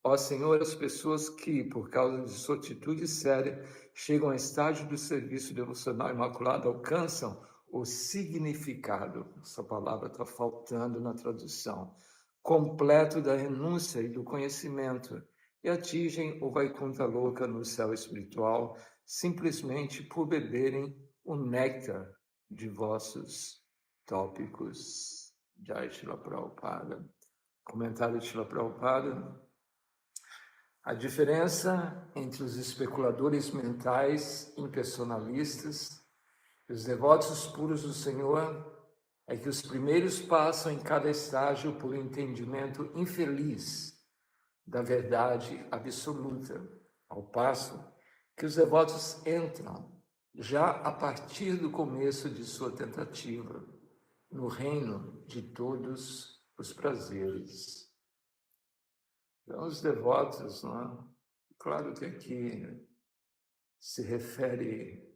Ó Senhor, as pessoas que, por causa de sua atitude séria, chegam ao estágio do serviço devocional imaculado, alcançam o significado, essa palavra está faltando na tradução, completo da renúncia e do conhecimento, e atingem o Vaikuntha Loka no céu espiritual, simplesmente por beberem o néctar de vossos tópicos. Jai Shila Prabhupada. Comentário de Shila Prabhupada. A diferença entre os especuladores mentais impersonalistas e os devotos puros do Senhor é que os primeiros passam em cada estágio por um entendimento infeliz da verdade absoluta, ao passo que os devotos entram já a partir do começo de sua tentativa no reino de todos os prazeres. Então, os devotos, não? Claro que aqui se refere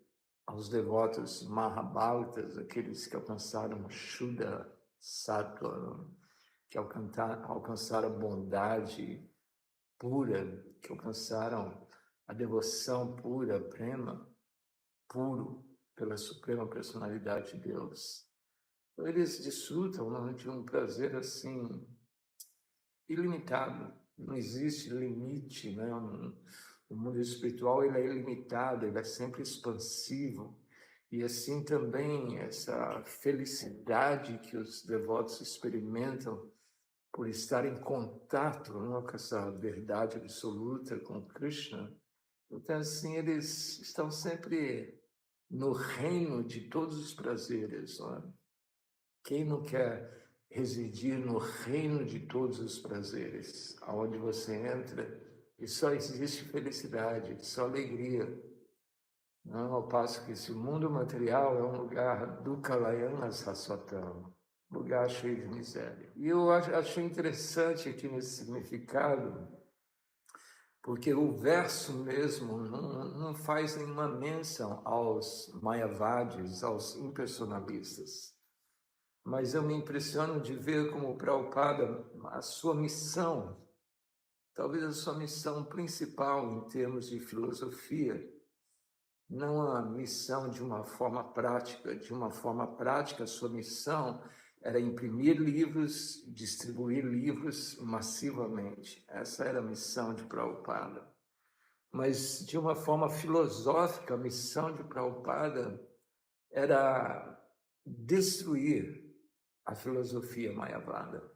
aos devotos Mahabhartas, aqueles que alcançaram Shuddha Sattva, não? Que alcançaram a bondade pura, que alcançaram a devoção pura, prema, puro, pela Suprema Personalidade de Deus. Então, eles desfrutam, não, de um prazer assim ilimitado. Não existe limite, né? O mundo espiritual ele é ilimitado, ele é sempre expansivo. E assim também essa felicidade que os devotos experimentam por estar em contato, não, com essa verdade absoluta, com Krishna. Então, assim, eles estão sempre no reino de todos os prazeres. Não? Quem não quer residir no reino de todos os prazeres, aonde você entra e só existe felicidade, só alegria. Não, ao passo que esse mundo material é um lugar do Kalayana Saswatam, lugar cheio de miséria. E eu achei interessante aqui nesse significado, porque o verso mesmo não faz nenhuma menção aos Mayavadis, aos impersonalistas. Mas eu me impressiono de ver como o Prabhupada, a sua missão, talvez a sua missão principal em termos de filosofia, não a missão de uma forma prática. De uma forma prática, a sua missão era imprimir livros, distribuir livros massivamente. Essa era a missão de Prabhupada. Mas, de uma forma filosófica, a missão de Prabhupada era destruir a filosofia Mayavada.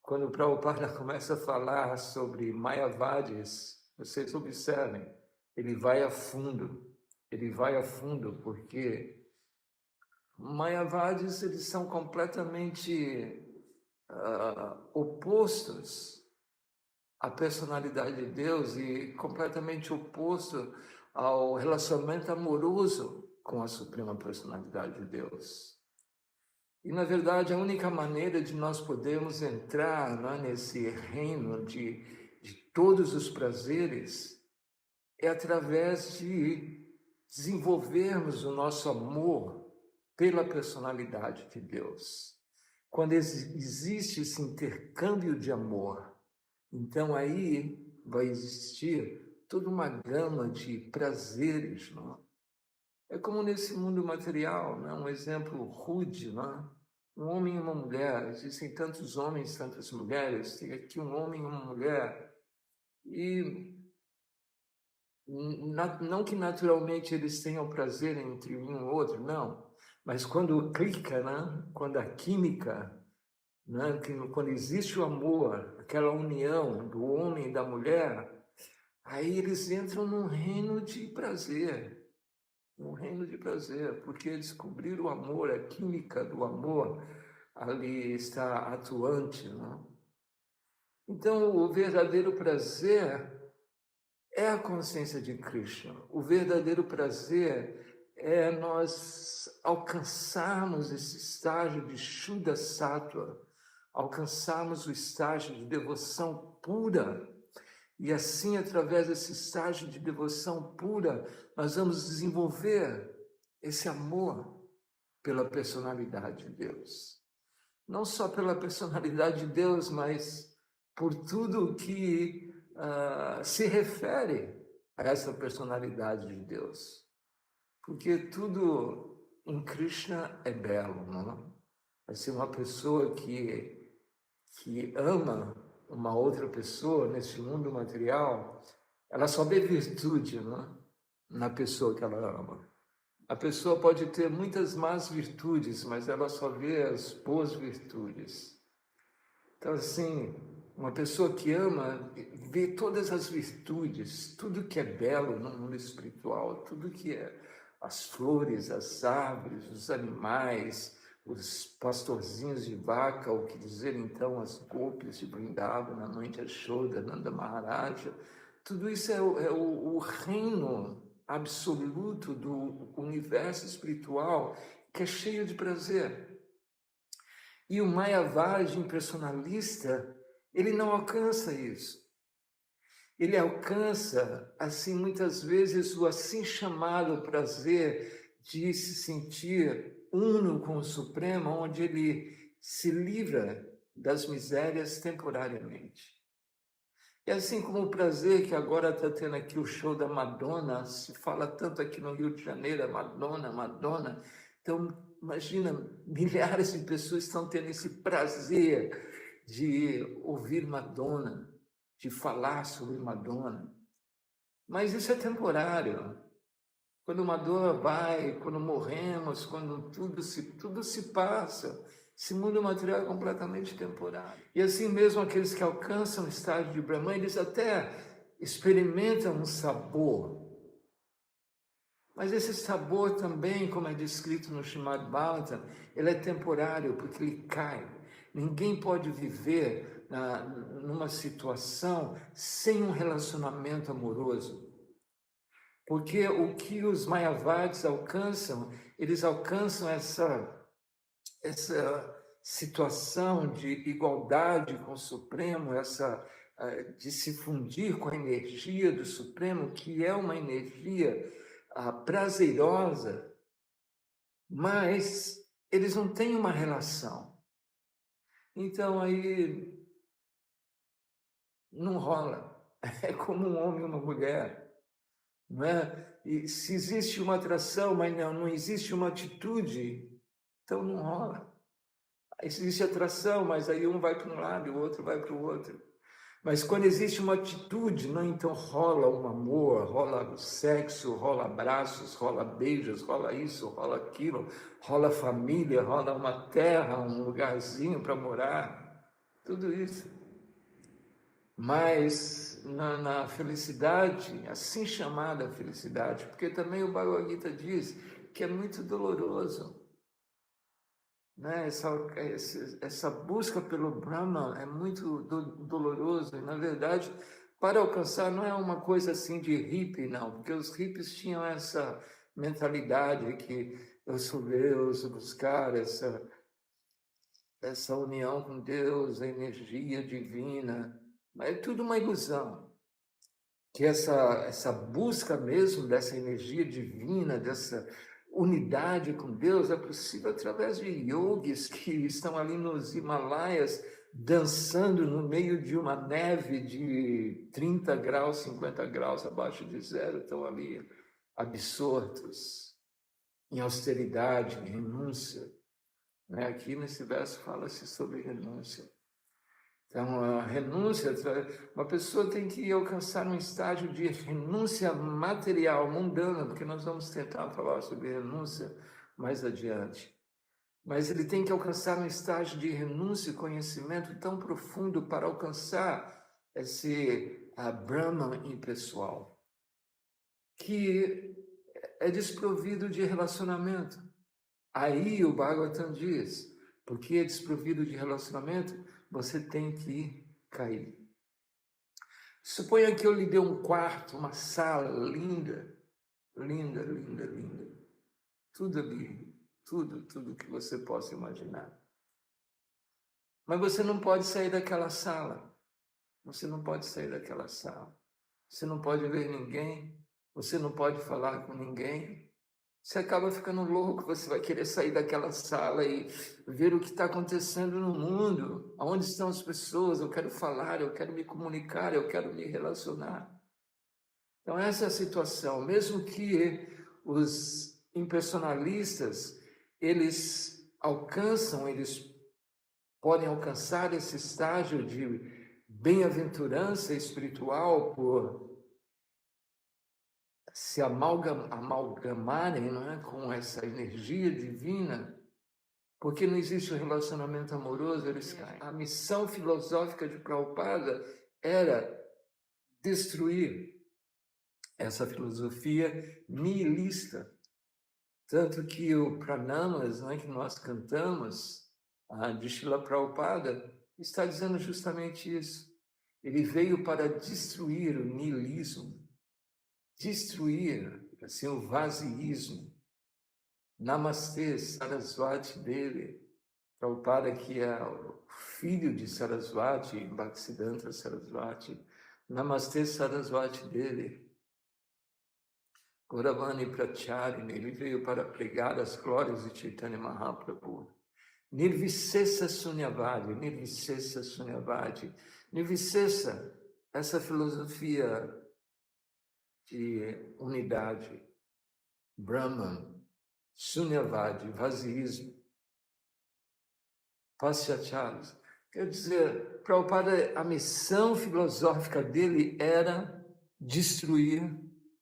Quando o Prabhupada começa a falar sobre Mayavadis, vocês observem, ele vai a fundo, porque Mayavadis eles são completamente opostos à personalidade de Deus e completamente oposto ao relacionamento amoroso com a Suprema Personalidade de Deus. E, na verdade, a única maneira de nós podermos entrar, né, nesse reino de todos os prazeres é através de desenvolvermos o nosso amor pela personalidade de Deus. Quando existe esse intercâmbio de amor, então aí vai existir toda uma gama de prazeres, não? É como nesse mundo material, né? Um exemplo rude, né? Um homem e uma mulher, existem tantos homens, tantas mulheres, tem aqui um homem e uma mulher, e não que naturalmente eles tenham prazer entre um e o outro, não, mas quando clica, né? Quando a química, né? Quando existe o amor, aquela união do homem e da mulher, aí eles entram num reino de prazer. Um reino de prazer, porque descobrir o amor, a química do amor ali está atuante, não? Então, o verdadeiro prazer é a consciência de Krishna. O verdadeiro prazer é nós alcançarmos esse estágio de Shuddha Sattva, alcançarmos o estágio de devoção pura. E assim, através desse estágio de devoção pura, nós vamos desenvolver esse amor pela personalidade de Deus. Não só pela personalidade de Deus, mas por tudo que se refere a essa personalidade de Deus. Porque tudo em Krishna é belo, não? Assim, uma pessoa que ama uma outra pessoa nesse mundo material, ela só vê virtude, não? Na pessoa que ela ama. A pessoa pode ter muitas más virtudes, mas ela só vê as boas virtudes. Então, assim, uma pessoa que ama vê todas as virtudes, tudo que é belo no mundo espiritual, tudo que é as flores, as árvores, os animais, os pastorzinhos de vaca, o que dizer então as gopis de Vrindavan, a mãe de Yashoda, Nanda Maharaja, tudo isso é o reino absoluto do universo espiritual que é cheio de prazer. E o Mayavadi impersonalista, ele não alcança isso. Ele alcança, assim, muitas vezes, o assim chamado prazer de se sentir uno com o Supremo, onde ele se livra das misérias temporariamente. E assim como o prazer que agora está tendo aqui o show da Madonna, se fala tanto aqui no Rio de Janeiro, Madonna, Madonna. Então, imagina, milhares de pessoas estão tendo esse prazer de ouvir Madonna, de falar sobre Madonna. Mas isso é temporário. Quando Madonna vai, quando morremos, quando tudo se passa, esse mundo material é completamente temporário. E assim mesmo aqueles que alcançam o estágio de Brahman, eles até experimentam um sabor. Mas esse sabor também, como é descrito no Srimad Bhagavatam, ele é temporário, porque ele cai. Ninguém pode viver numa situação sem um relacionamento amoroso. Porque o que os Mayavadis alcançam, eles alcançam essa situação de igualdade com o Supremo, de se fundir com a energia do Supremo, que é uma energia prazerosa, mas eles não têm uma relação. Então aí não rola. É como um homem e uma mulher, não é? E se existe uma atração, mas não existe uma atitude, então não rola. Existe atração, mas aí um vai para um lado e o outro vai para o outro. Mas quando existe uma atitude, não, então rola um amor, rola sexo, rola abraços, rola beijos, rola isso, rola aquilo, rola família, rola uma terra, um lugarzinho para morar, tudo isso. Mas na felicidade, assim chamada felicidade, porque também o Bhagavad Gita diz que é muito doloroso. Né? Essa busca pelo Brahman é muito doloroso, e na verdade, para alcançar não é uma coisa assim de hippie, não, porque os hippies tinham essa mentalidade que eu sou Deus, buscar essa união com Deus, a energia divina, mas é tudo uma ilusão. Que essa busca mesmo dessa energia divina, dessa unidade com Deus é possível através de yogis que estão ali nos Himalaias dançando no meio de uma neve de 30 graus, 50 graus abaixo de zero, estão ali absortos em austeridade, em renúncia. Aqui nesse verso fala-se sobre renúncia. Então, a renúncia, uma pessoa tem que alcançar um estágio de renúncia material, mundana, porque nós vamos tentar falar sobre renúncia mais adiante. Mas ele tem que alcançar um estágio de renúncia e conhecimento tão profundo para alcançar esse Brahman impessoal, que é desprovido de relacionamento. Aí o Bhagavatam diz, porque é desprovido de relacionamento, você tem que cair. Suponha que eu lhe dê um quarto, uma sala linda, linda, linda, linda. Tudo ali, tudo que você possa imaginar. Mas você não pode sair daquela sala. Você não pode sair daquela sala. Você não pode ver ninguém. Você não pode falar com ninguém. Você acaba ficando louco, você vai querer sair daquela sala e ver o que está acontecendo no mundo, aonde estão as pessoas, eu quero falar, eu quero me comunicar, eu quero me relacionar. Então essa é a situação, mesmo que os impersonalistas, eles podem alcançar esse estágio de bem-aventurança espiritual por se amalgamarem, não é, com essa energia divina, porque não existe um relacionamento amoroso, eles caem. A missão filosófica de Prabhupada era destruir essa filosofia nihilista. Tanto que o Pranamas, não é, que nós cantamos, de Srila Prabhupada, está dizendo justamente isso. Ele veio para destruir o nihilismo, destruir assim, o vazioísmo. Namastê, Sarasvati dele, Prabhupada, que é o filho de Sarasvati, Bhaktisiddhanta Sarasvati, Namastê Sarasvati dele, Gauravani Pracharini, ele veio para pregar as glórias de Chaitanya Mahaprabhu. Nirvisesa Sunyavadi, Nirvisesa Sunyavadi. Nirvisesa, essa filosofia de unidade, Brahman, Sunyavadi, vazioísmo, Pasyacharas. Quer dizer, Prabhupada, a missão filosófica dele era destruir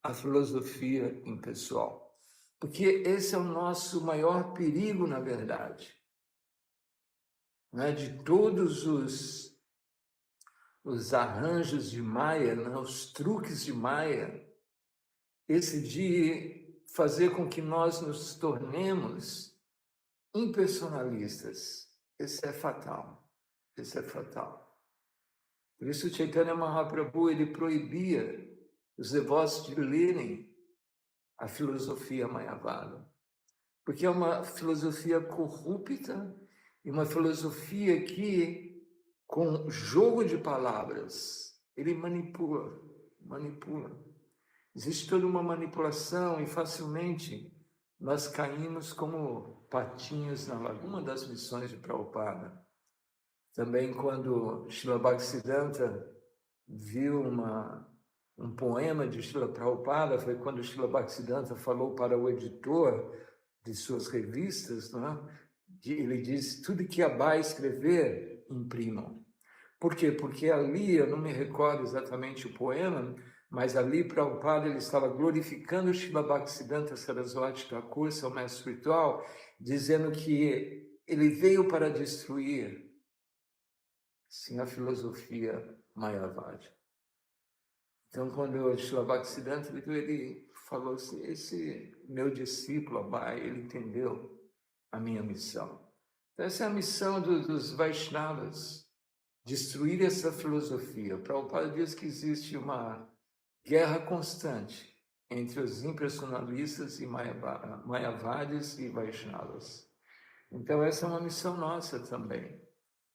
a filosofia impessoal. Porque esse é o nosso maior perigo, na verdade. Não é? De todos os arranjos de Maya, não, os truques de Maya, esse de fazer com que nós nos tornemos impersonalistas. Esse é fatal. Esse é fatal. Por isso, Chaitanya Mahaprabhu, ele proibia os devotos de lerem a filosofia Mayavada, porque é uma filosofia corrupta e uma filosofia que, com jogo de palavras, ele manipula. Existe toda uma manipulação e facilmente nós caímos como patinhos na lagoa. Uma das missões de Prabhupada, também quando Srila Bhaktisiddhanta viu um poema de Srila Prabhupada, foi quando Srila Bhaktisiddhanta falou para o editor de suas revistas, não é? Ele disse, tudo que Abhay escrever, imprimam. Por quê? Porque ali, eu não me recordo exatamente o poema, mas ali Prabhupada ele estava glorificando Srila Bhaktisiddhanta Sarasvati Thakur, seu mestre espiritual, dizendo que ele veio para destruir, sim, a filosofia Mayavadi. Então, quando o Srila Bhaktisiddhanta ele falou assim, esse meu discípulo, Abhay, ele entendeu a minha missão. Então, essa é a missão dos Vaishnavas, destruir essa filosofia. Prabhupada diz que existe uma guerra constante entre os impersonalistas e Mayavadis e Vaishnavas. Então, essa é uma missão nossa também.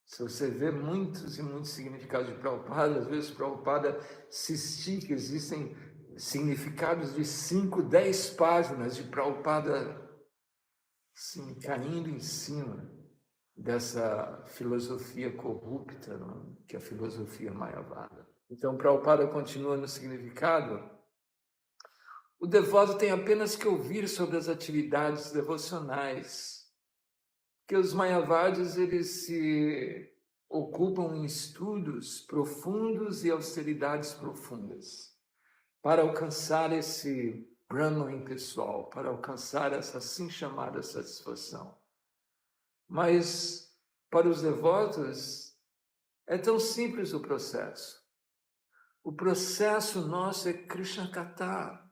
Se você vê muitos e muitos significados de Prabhupada, às vezes Prabhupada se estica, existem significados de 5, 10 páginas de Prabhupada assim, caindo em cima dessa filosofia corrupta, não? Que é a filosofia Mayavada. Então, Prabhupada continua no significado. O devoto tem apenas que ouvir sobre as atividades devocionais, que os Mayavadis eles se ocupam em estudos profundos e austeridades profundas para alcançar esse Brahman impessoal, para alcançar essa assim chamada satisfação. Mas para os devotos é tão simples o processo. O processo nosso é Krishna Katha,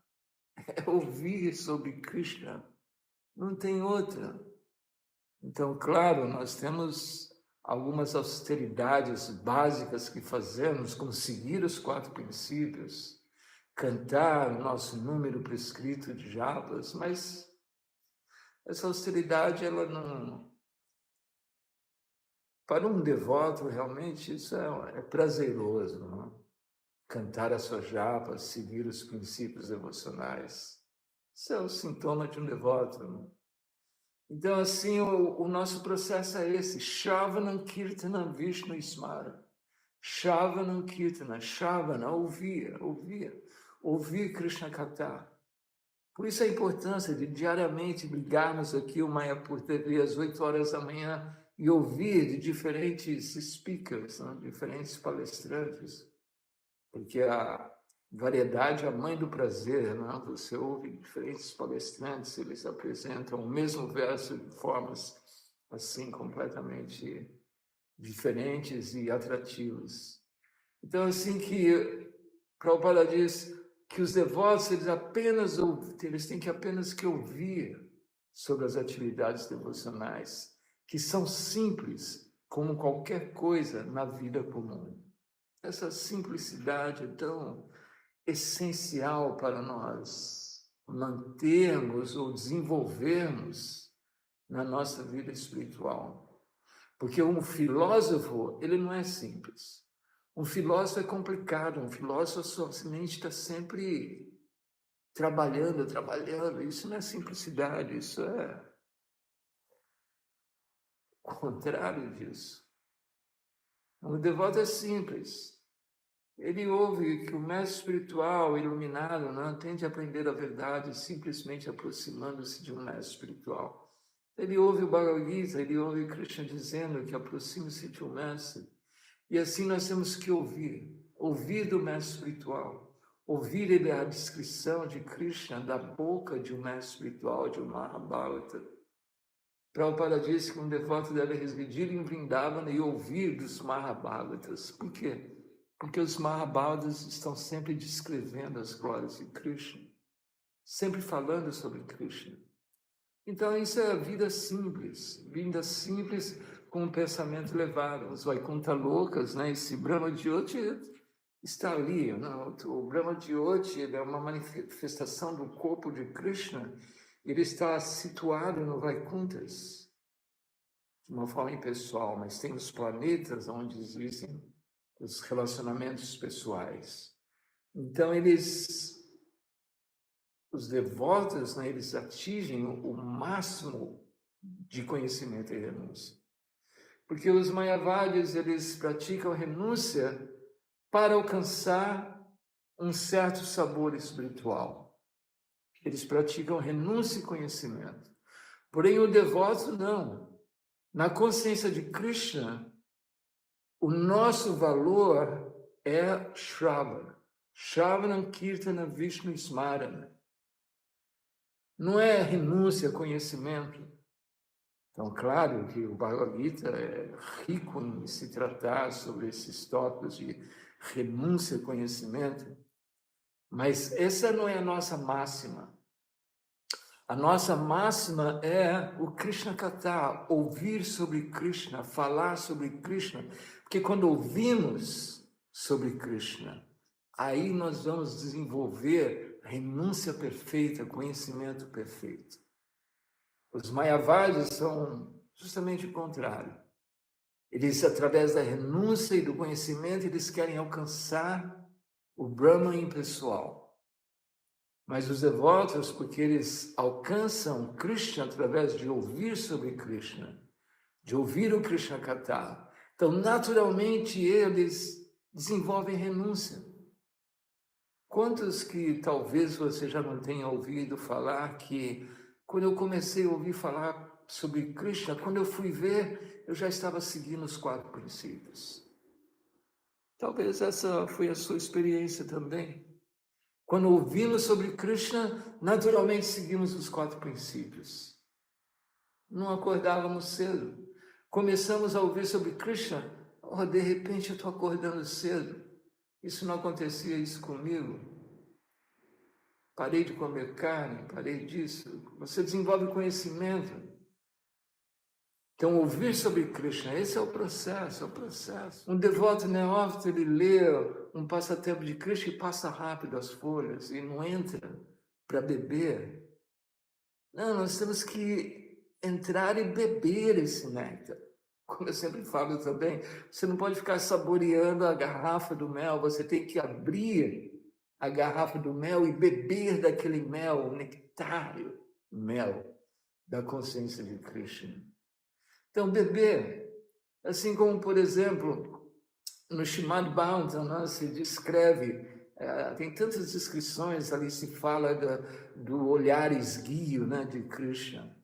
é ouvir sobre Krishna, não tem outra. Então, claro, nós temos algumas austeridades básicas que fazemos, como seguir os 4 princípios, cantar o nosso número prescrito de japas, mas essa austeridade, ela não... Para um devoto, realmente, isso é prazeroso, não? Cantar as suas japas, seguir os princípios devocionais. Isso é o sintoma de um devoto. Então, assim, o nosso processo é esse. Shravanam Kirtanam Vishnu Smara. Shravanam Kirtana, Shravana, ouvir Krishna Katha. Por isso a importância de diariamente ligarmos aqui o Mayapur TV às 8 horas da manhã e ouvir de diferentes speakers, né? Diferentes palestrantes, porque a variedade é a mãe do prazer, né? Você ouve diferentes palestrantes, eles apresentam o mesmo verso de formas assim completamente diferentes e atrativas. Então, assim que Prabhupada diz que os devotos eles têm que apenas que ouvir sobre as atividades devocionais, que são simples como qualquer coisa na vida comum. Essa simplicidade é tão essencial para nós mantermos ou desenvolvermos na nossa vida espiritual. Porque um filósofo, ele não é simples. Um filósofo é complicado, um filósofo somente está sempre trabalhando. Isso não é simplicidade, isso é o contrário disso. Um devoto é simples. Ele ouve que o mestre espiritual iluminado não tende a aprender a verdade simplesmente aproximando-se de um mestre espiritual. Ele ouve o Bhagavad Gita, ele ouve Krishna dizendo que aproxime-se de um mestre. E assim nós temos que ouvir do mestre espiritual, ouvir a descrição de Krishna da boca de um mestre espiritual, de um Mahabharata. Prabhupada disse que um devoto deve residir em Vrindavana e ouvir dos Mahabharatas. Por quê? Porque os Mahabharatas estão sempre descrevendo as glórias de Krishna, sempre falando sobre Krishna. Então isso é a vida simples com um pensamento elevado. Os Vaikuntha Lokas, né? Esse Brahma Jyoti está ali. Não? O Brahma Jyoti é uma manifestação do corpo de Krishna. Ele está situado no Vaikunthas, de uma forma impessoal, mas tem os planetas onde existem os relacionamentos pessoais. Então, os devotos, né, eles atingem o máximo de conhecimento e renúncia. Porque os Mayavadis, eles praticam renúncia para alcançar um certo sabor espiritual. Eles praticam renúncia e conhecimento. Porém, o devoto não. Na consciência de Krishna, o nosso valor é Shravana. Shravanam Kirtana Vishnu Smarana. Não é renúncia, conhecimento. Então, claro que o Bhagavad Gita é rico em se tratar sobre esses tópicos de renúncia e conhecimento, mas essa não é a nossa máxima. A nossa máxima é o Krishna Katha, ouvir sobre Krishna, falar sobre Krishna, porque quando ouvimos sobre Krishna, aí nós vamos desenvolver renúncia perfeita, conhecimento perfeito. Os Mayavadis são justamente o contrário. Eles, através da renúncia e do conhecimento, eles querem alcançar o Brahman impessoal. Mas os devotos, porque eles alcançam Krishna através de ouvir sobre Krishna, de ouvir o Krishna Katha, então naturalmente eles desenvolvem renúncia. Quantos que talvez você já não tenha ouvido falar que quando eu comecei a ouvir falar sobre Krishna, quando eu fui ver, eu já estava seguindo os 4 princípios. Talvez essa foi a sua experiência também. Quando ouvimos sobre Krishna, naturalmente seguimos os 4 princípios. Não acordávamos cedo. Começamos a ouvir sobre Krishna, de repente eu estou acordando cedo. Isso não acontecia isso comigo. Parei de comer carne, parei disso. Você desenvolve conhecimento. Então, ouvir sobre Krishna, esse é o processo, Um devoto neófito, ele lê um passatempo de Krishna e passa rápido as folhas e não entra para beber. Não, nós temos que entrar e beber esse néctar. Como eu sempre falo também, você não pode ficar saboreando a garrafa do mel, você tem que abrir a garrafa do mel e beber daquele mel, o nectário, mel da consciência de Krishna. Então, beber, assim como, por exemplo, no Srimad Bhagavatam, se descreve, tem tantas descrições, ali se fala do olhar esguio, de Krishna.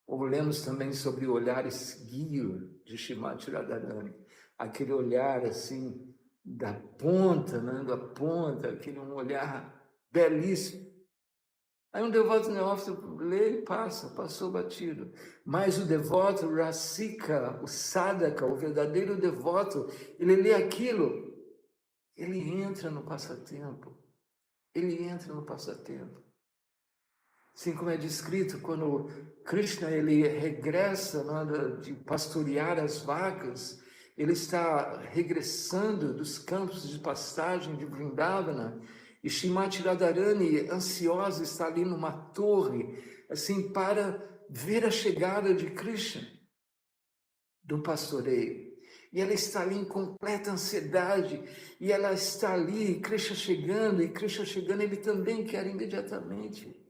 Ou lemos também sobre o olhar esguio de Srimati Radharani, aquele olhar assim, da ponta, aquele um olhar belíssimo. Aí um devoto neófito lê e passou batido. Mas o devoto rasika, o sadhaka, o verdadeiro devoto, ele lê aquilo, ele entra no passatempo. Assim como é descrito, quando Krishna ele regressa de pastorear as vacas, ele está regressando dos campos de pastagem de Vrindavana, e Srimati Radharani, ansiosa, está ali numa torre, assim, para ver a chegada de Krishna, do pastoreio. E ela está ali em completa ansiedade, e ela está ali, Krishna chegando, ele também quer imediatamente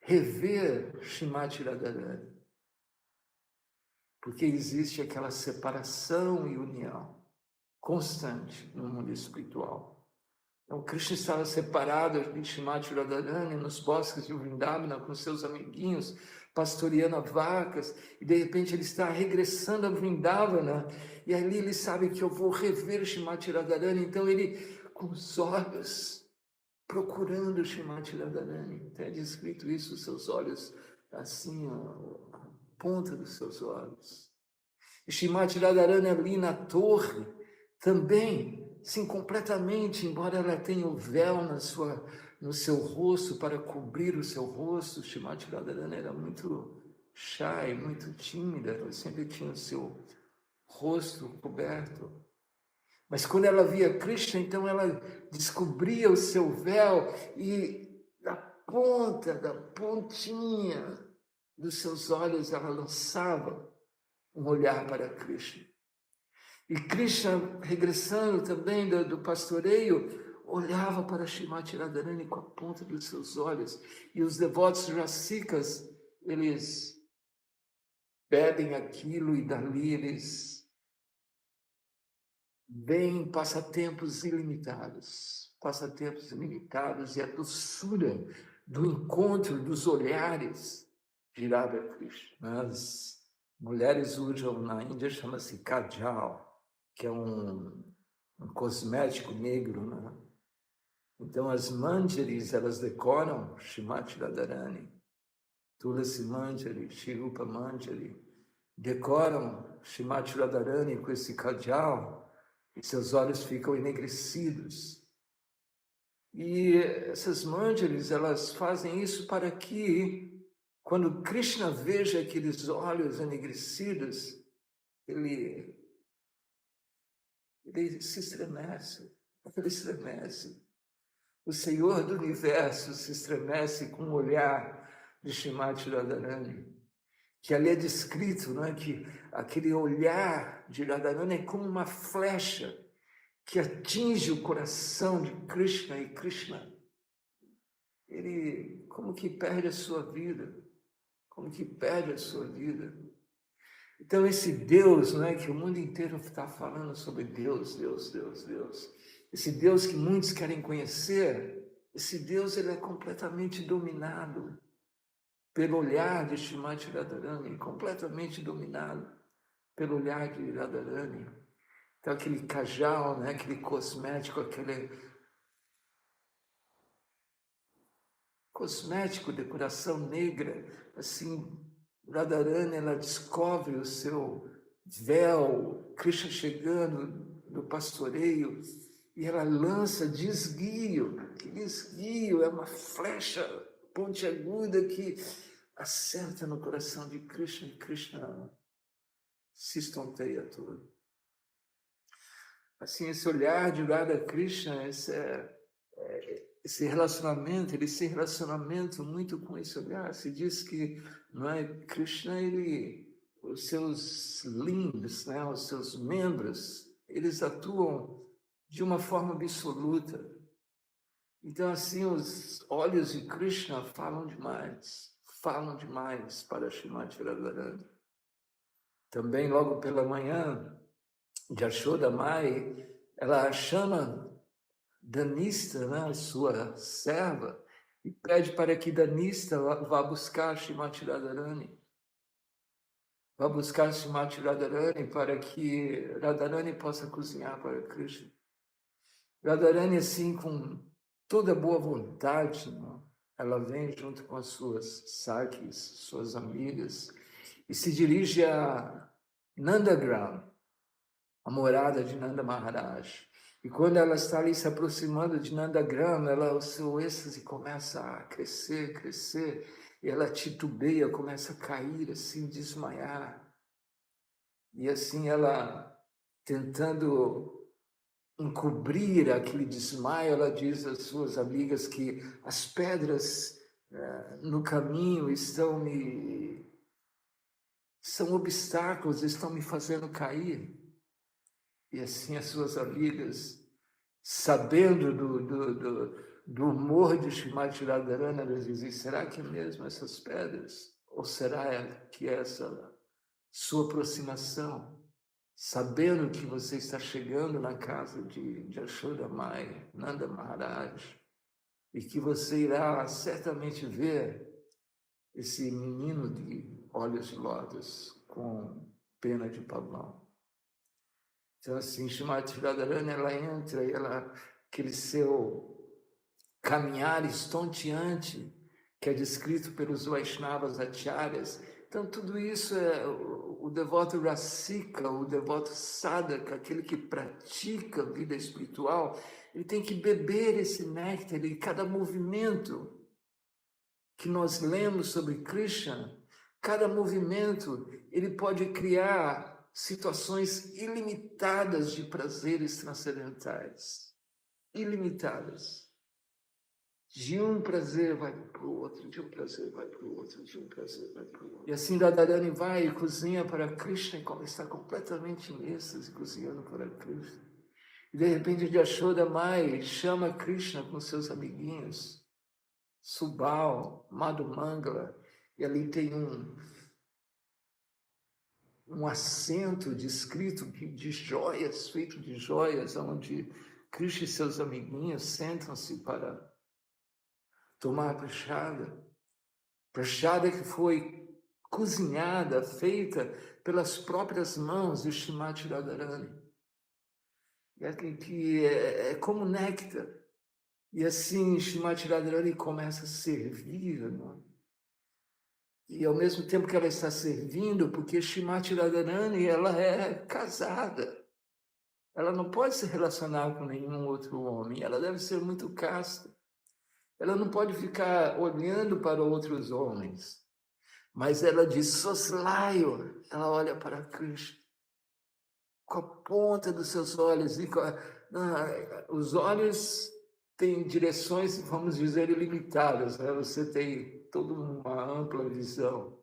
rever Srimati Radharani, porque existe aquela separação e união constante no mundo espiritual. Então, Krishna estava separado de Srimati Radharani nos bosques de Vrindavana com seus amiguinhos, pastoreando vacas, e de repente ele está regressando a Vrindavana, e ali ele sabe que eu vou rever Srimati Radharani, então ele, com os olhos, procurando Srimati Radharani, é descrito isso, os seus olhos, assim, a ponta dos seus olhos. E Srimati Radharani ali na torre, também, sim, completamente, embora ela tenha o véu no seu rosto, para cobrir o seu rosto, Srimati Radharani era muito shy, muito tímida, ela sempre tinha o seu rosto coberto. Mas quando ela via Krishna, então ela descobria o seu véu e da pontinha dos seus olhos, ela lançava um olhar para Krishna. E Krishna, regressando também do pastoreio, olhava para Srimati Radharani com a ponta dos seus olhos. E os devotos rasikas, eles bebem aquilo e dali eles veem passatempos ilimitados, e a doçura do encontro dos olhares de Radha Krishna. As mulheres usam, na Índia chama-se kajal, que é um cosmético negro, Então as manjaris, elas decoram Srimati Radharani, Tulasi Manjari, Shirupa Manjari, decoram Srimati Radharani com esse kajal, e seus olhos ficam enegrecidos. E essas manjaris, elas fazem isso para que, quando Krishna veja aqueles olhos enegrecidos, ele se estremece, O Senhor do Universo se estremece com o olhar de Srimati Radharani, que ali é descrito, que aquele olhar de Radharani é como uma flecha que atinge o coração de Krishna, e Krishna, ele como que perde a sua vida, Então esse Deus, que o mundo inteiro está falando sobre Deus, esse Deus que muitos querem conhecer, esse Deus ele é completamente dominado pelo olhar de Srimati Radharani, completamente dominado pelo olhar de Radharani. Então aquele kajal, aquele cosmético, decoração negra, assim, Radharani, ela descobre o seu véu, Krishna chegando do pastoreio, e ela lança de esguio, aquele esguio é uma flecha pontiaguda que acerta no coração de Krishna, e Krishna se estonteia todo. Assim, esse olhar de Radha Krishna, esse relacionamento, ele se relacionamento muito com esse olhar. Se diz que Krishna, os seus limbs, os seus membros, eles atuam de uma forma absoluta. Então, assim, os olhos de Krishna falam demais para Shrimati Radharani. Também, logo pela manhã, Yashoda Mai, ela chama Danista, né, sua serva, e pede para que Danista vá buscar Shrimati Radharani. Vá buscar Shrimati Radharani para que Radharani possa cozinhar para Krishna. Radharani, assim, com toda boa vontade, né, ela vem junto com as suas sakis, suas amigas, e se dirige a Nandagram, a morada de Nanda Maharaj. E quando ela está ali se aproximando de Nandagram, o seu êxtase começa a crescer, crescer, e ela titubeia, começa a cair, assim, desmaiar. E assim ela, tentando encobrir aquele desmaio, ela diz às suas amigas que as pedras no caminho são obstáculos, estão me fazendo cair. E assim as suas amigas, sabendo do humor de Shrimati Radharani, elas dizem: será que é mesmo essas pedras? Ou será que é essa sua aproximação? Sabendo que você está chegando na casa de Yashoda Mai, Nanda Maharaj, e que você irá certamente ver esse menino de olhos de lótus com pena de pavão. Então, assim, Shrimati Radharani, ela entra e aquele seu caminhar estonteante, que é descrito pelos Vaishnavas Acharyas. Então, tudo isso é o devoto rasika, o devoto sadhaka, aquele que pratica a vida espiritual, ele tem que beber esse néctar, e cada movimento que nós lemos sobre Krishna, cada movimento, ele pode criar situações ilimitadas de prazeres transcendentais. Ilimitadas. De um prazer vai para o outro, de um prazer vai para o outro, de um prazer vai para o outro. E assim Radharani vai e cozinha para Krishna, e como está completamente em êxtase, cozinhando para Krishna. E de repente Yashoda Mai chama Krishna com seus amiguinhos, Subal, Madhumangala, e ali tem um assento descrito de joias, feito de joias, onde Krishna e seus amiguinhos sentam-se para tomar a prashada que foi cozinhada, feita pelas próprias mãos de Shrimati Radharani. Que é como néctar. E assim Shrimati Radharani começa a servir, não? E ao mesmo tempo que ela está servindo, porque Shrimati Radharani, ela é casada. Ela não pode se relacionar com nenhum outro homem, ela deve ser muito casta. Ela não pode ficar olhando para outros homens, mas ela de soslaio, ela olha para Krishna, com a ponta dos seus olhos. Os olhos têm direções, vamos dizer, ilimitadas, né? Você tem toda uma ampla visão.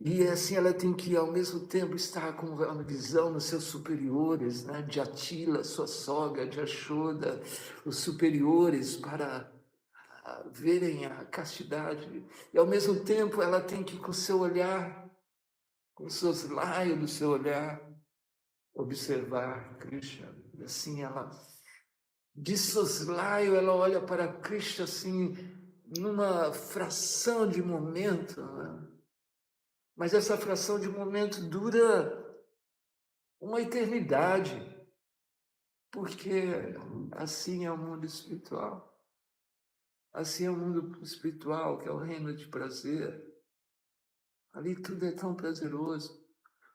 E assim ela tem que, ao mesmo tempo, estar com uma visão nos seus superiores, né? De Atila, sua sogra, de Yashoda, os superiores, para verem a castidade. E, ao mesmo tempo, ela tem que, com o seu olhar, com os seus laios do seu olhar, observar Krishna. Assim, ela, de soslaio, ela olha para Krishna, assim, numa fração de momento, né? Mas essa fração de momento dura uma eternidade, porque assim é o mundo espiritual. Assim é o mundo espiritual, que é o reino de prazer. Ali tudo é tão prazeroso.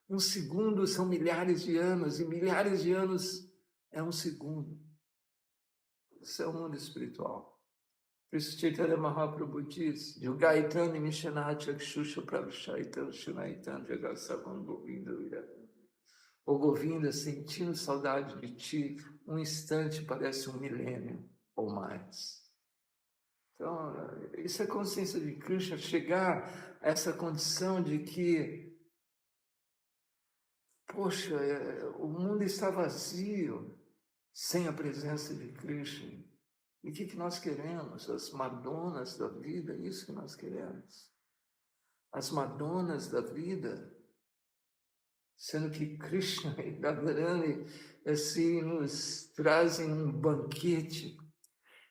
Um segundo são milhares de anos, e milhares de anos é um segundo. Isso é o mundo espiritual. Por isso Chaitanya Mahaprabhu diz: Yugaitan Mishanachak Shusha Prabhushaitan Shunaitan Jagasavam Govinda Virata. Ô Govinda, sentindo saudade de ti, um instante parece um milênio ou mais. Então, isso é consciência de Krishna, chegar a essa condição de que, poxa, o mundo está vazio sem a presença de Krishna. E o que nós queremos? As Madonas da vida, é isso que nós queremos. As Madonas da vida, sendo que Krishna e Radharani assim nos trazem um banquete.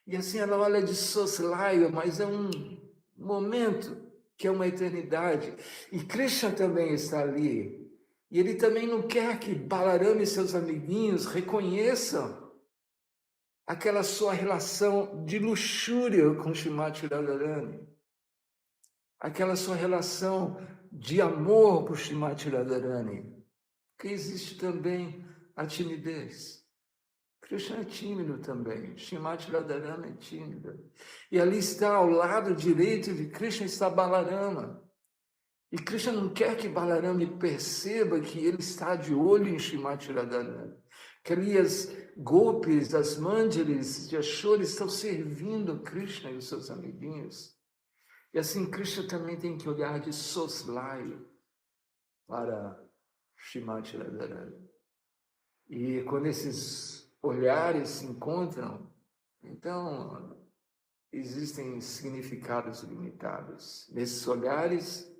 E assim ela olha de soslaio, mas é um momento que é uma eternidade. E Krishna também está ali. E ele também não quer que Balarama e seus amiguinhos reconheçam aquela sua relação de luxúria com Shrimati Radharani, aquela sua relação de amor por Shrimati Radharani, que existe também a timidez. Krishna é tímido também, Shrimati Radharani é tímida. E ali está, ao lado direito de Krishna, está Balarama. E Krishna não quer que Balarama perceba que ele está de olho em Shrimati Radharani. Que ali as golpes, as manjaris de Yashoda estão servindo Krishna e os seus amiguinhos. E assim Krishna também tem que olhar de soslaio para Shrimati Radharani. E quando esses olhares se encontram, então existem significados limitados. Nesses olhares,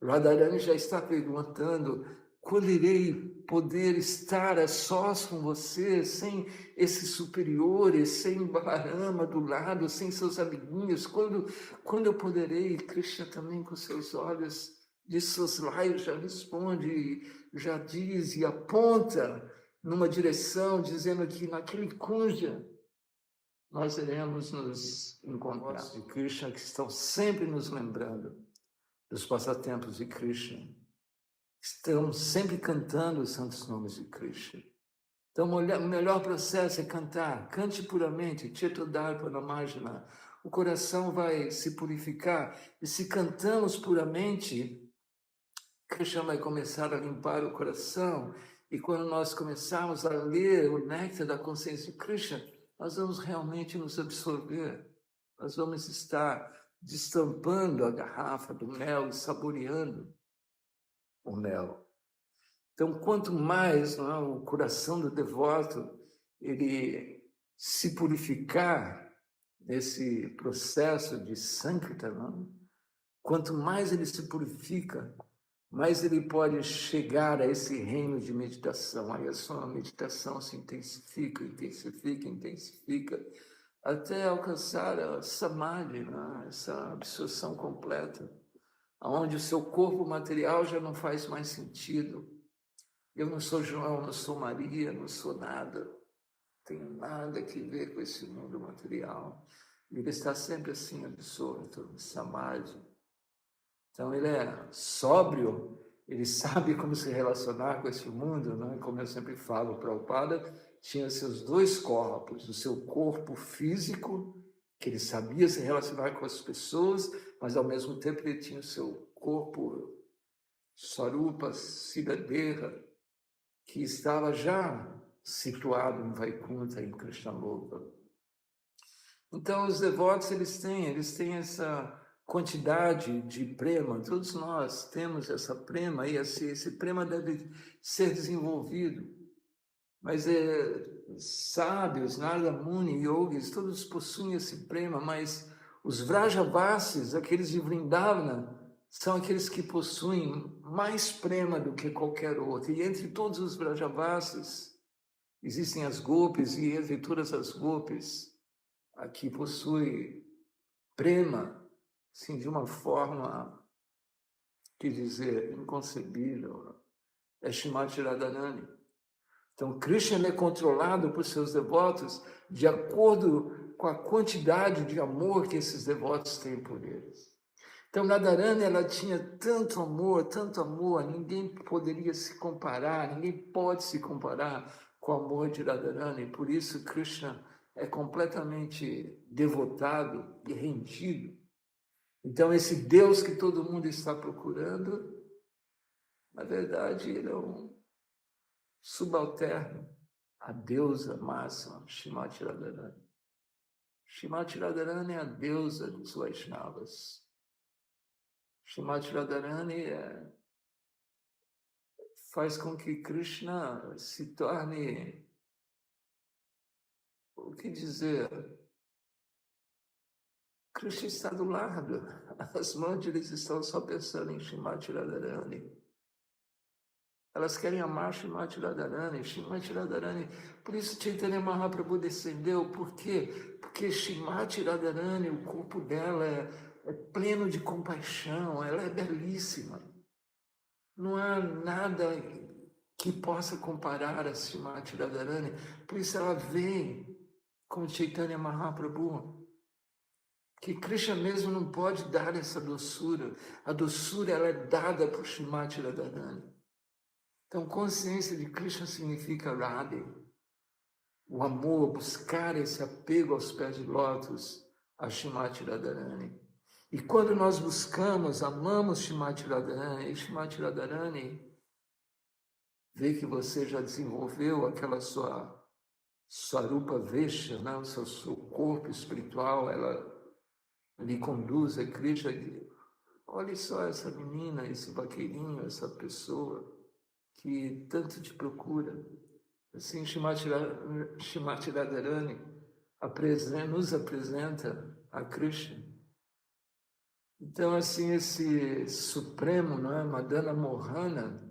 Radharani já está perguntando: quando irei poder estar a sós com você, sem esses superiores, sem Balarama do lado, sem seus amiguinhos? Quando eu poderei? Krishna também com seus olhos de soslaio já responde, já diz e aponta numa direção, dizendo que naquele kunja nós iremos nos encontrar. De Krishna que estão sempre nos lembrando dos passatempos de Krishna. Estamos sempre cantando os santos nomes de Krishna. Então, o melhor processo é cantar. Cante puramente, Chetodharpanamajna. O coração vai se purificar. E se cantamos puramente, Krishna vai começar a limpar o coração. E quando nós começarmos a ler o néctar da consciência de Krishna, nós vamos realmente nos absorver. Nós vamos estar destampando a garrafa do mel e saboreando o mel. Então, quanto mais não é, o coração do devoto ele se purificar nesse processo de Sankirtana, quanto mais ele se purifica, mais ele pode chegar a esse reino de meditação. Aí a sua meditação se intensifica, intensifica, intensifica, até alcançar a samadhi, né? Essa absorção completa, onde o seu corpo material já não faz mais sentido. Eu não sou João, não sou Maria, não sou nada, não tenho nada que ver com esse mundo material. Ele está sempre assim, absorto, samadhi. Então, ele é sóbrio, ele sabe como se relacionar com esse mundo, né? Como eu sempre falo, o Prabhupada tinha seus dois corpos, o seu corpo físico, que ele sabia se relacionar com as pessoas, mas ao mesmo tempo ele tinha o seu corpo Sarupa, Siddhadeha, que estava já situado em Vaikuntha, em Krishna Loka. Então, os devotos, eles têm essa quantidade de prema, todos nós temos essa prema, e esse prema deve ser desenvolvido. Mas sábios, Narada Muni, yogis, todos possuem esse prema, mas os Vrajavasis, aqueles de Vrindavana, são aqueles que possuem mais prema do que qualquer outro. E entre todos os Vrajavasis, existem as Gopis, e entre todas as Gopis, aqui possui prema, assim, de uma forma, que dizer, inconcebível, é Shrimati Radharani. Então, Krishna é controlado por seus devotos de acordo com a quantidade de amor que esses devotos têm por eles. Então, Radharani, ela tinha tanto amor, ninguém poderia se comparar, ninguém pode se comparar com o amor de Radharani. Por isso, Krishna é completamente devotado e rendido. Então, esse Deus que todo mundo está procurando, na verdade, ele é um subalterno à deusa máxima, Shrimati Radharani. Shrimati Radharani é a deusa dos Vaishnavas. Shrimati Radharani faz com que Krishna se torne, o que dizer, Krishna está do lado. As mântiras estão só pensando em Shrimati Radharani. Elas querem amar Shrimati Radharani, Shrimati Radharani. Por isso Chaitanya Mahaprabhu descendeu. Por quê? Porque Shrimati Radharani, o corpo dela é pleno de compaixão, ela é belíssima. Não há nada que possa comparar a Shrimati Radharani. Por isso ela vem com Chaitanya Mahaprabhu. Que Krishna mesmo não pode dar essa doçura. A doçura ela é dada por Shrimati Radharani. Então, consciência de Krishna significa Radhe. O amor, buscar esse apego aos pés de lótus, a Shrimati Radharani. E quando nós buscamos, amamos Shrimati Radharani, e Shrimati Radharani vê que você já desenvolveu aquela sua rupa vesha, né? O seu corpo espiritual, ela lhe conduz a Krishna. Olha só essa menina, esse vaqueirinho, essa pessoa que tanto te procura. Assim, Shrimati Radharani nos apresenta a Krishna. Então, assim, esse supremo, não é? Madana Mohana,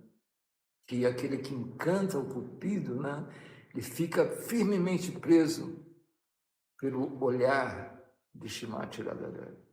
que é aquele que encanta o cupido, né? Ele fica firmemente preso pelo olhar de Shrimati Radharani.